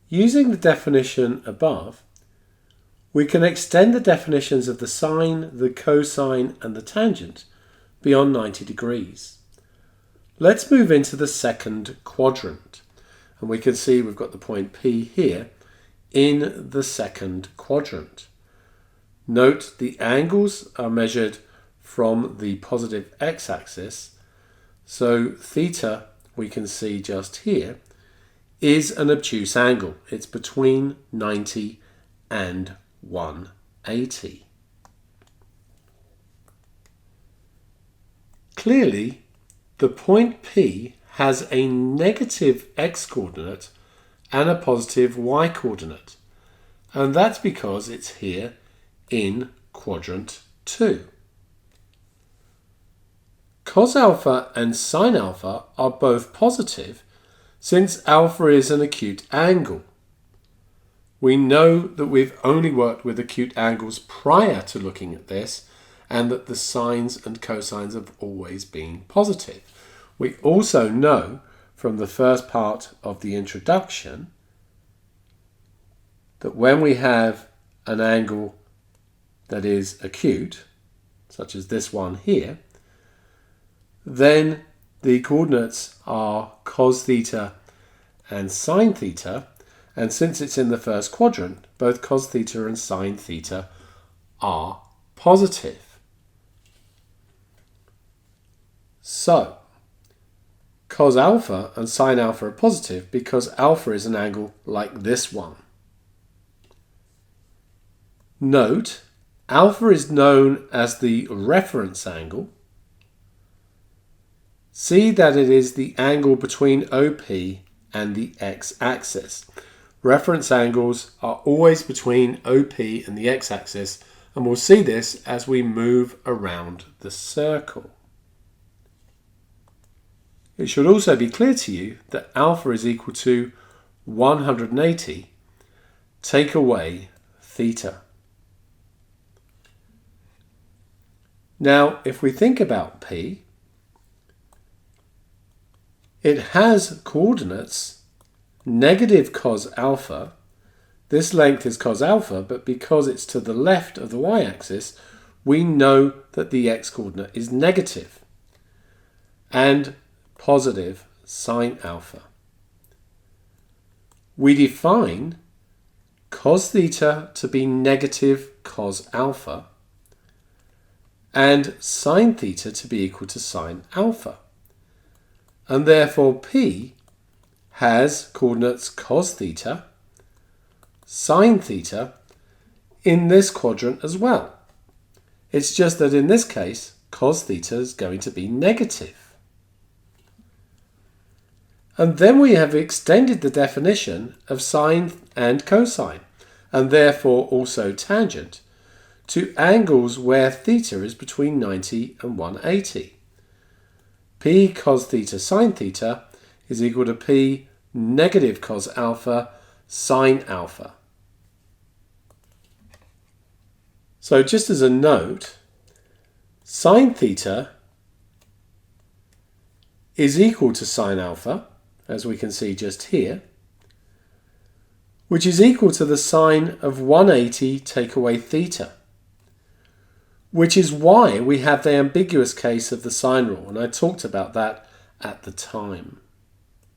Using the definition above, we can extend the definitions of the sine, the cosine, and the tangent beyond 90 degrees. Let's move into the second quadrant. And we can see we've got the point P here in the second quadrant. Note the angles are measured from the positive x-axis. So theta, we can see just here, is an obtuse angle. It's between 90 and 180. Clearly, the point P has a negative x-coordinate and a positive y-coordinate. And that's because it's here in quadrant 2. Cos alpha and sine alpha are both positive since alpha is an acute angle. We know that we've only worked with acute angles prior to looking at this, and that the sines and cosines have always been positive. We also know from the first part of the introduction that when we have an angle that is acute, such as this one here, then the coordinates are cos theta and sine theta, and since it's in the first quadrant, both cos theta and sine theta are positive. So, cos alpha and sine alpha are positive because alpha is an angle like this one. Note, alpha is known as the reference angle. See that it is the angle between OP and the x-axis. Reference angles are always between OP and the x-axis, and we'll see this as we move around the circle. It should also be clear to you that alpha is equal to 180, take away theta. Now, if we think about P, it has coordinates negative cos alpha. This length is cos alpha, but because it's to the left of the y-axis, we know that the x-coordinate is negative, and positive sine alpha. We define cos theta to be negative cos alpha, and sine theta to be equal to sine alpha. And therefore P has coordinates cos theta, sine theta in this quadrant as well. It's just that in this case, cos theta is going to be negative. And then we have extended the definition of sine and cosine, and therefore also tangent, to angles where theta is between 90 and 180. P cos theta sine theta is equal to P negative cos alpha sine alpha. So just as a note, sine theta is equal to sine alpha, as we can see just here, which is equal to the sine of 180 take away theta, which is why we have the ambiguous case of the sine rule, and I talked about that at the time.